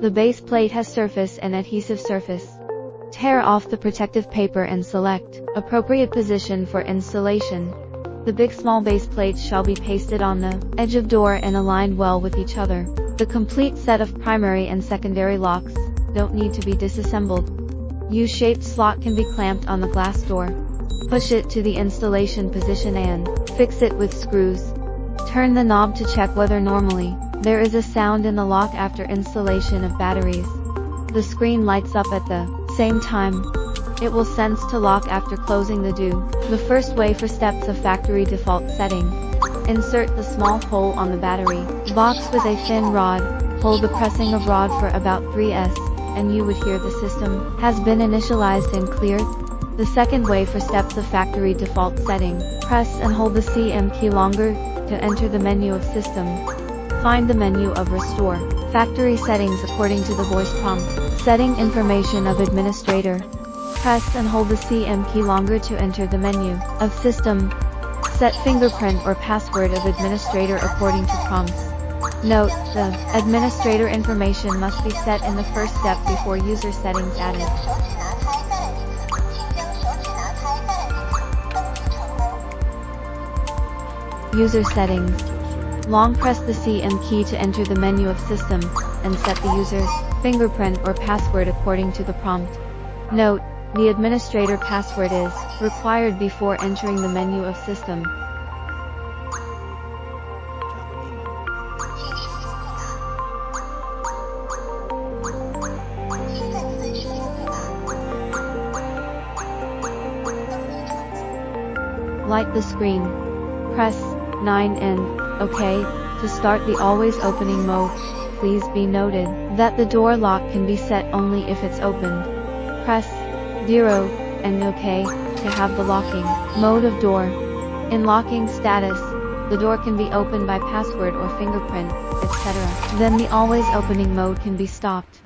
The base plate has surface and adhesive surface. Tear off the protective paper and select appropriate position for installation. The big small base plates shall be pasted on the edge of door and aligned well with each other. The complete set of primary and secondary locks don't need to be disassembled. U-shaped slot can be clamped on the glass door. Push it to the installation position and fix it with screws. Turn the knob to check whether normally there is a sound in the lock after installation of batteries. The screen lights up at the same time. It will sense to lock after closing the do. The first way for steps of factory default setting. Insert the small hole on the battery box with a thin rod. Hold the pressing of rod for about 3s, and you would hear the system has been initialized and cleared. The second way for steps of factory default setting. Press and hold the CM key longer to enter the menu of system. Find the menu of Restore Factory Settings according to the voice prompt. Setting information of administrator. Press and hold the CM key longer to enter the menu of system. Set fingerprint or password of administrator according to prompts. Note, the administrator information must be set in the first step before user settings added. User settings. Long press the CM key to enter the menu of system, and set the user's fingerprint or password according to the prompt. Note, the administrator password is required before entering the menu of system. Light the screen. Press 9 and OK to start the always opening mode. Please be noted that the door lock can be set only if it's opened. Press 0 and OK to have the locking mode of door. In locking status, the door can be opened by password or fingerprint, etc. Then the always opening mode can be stopped.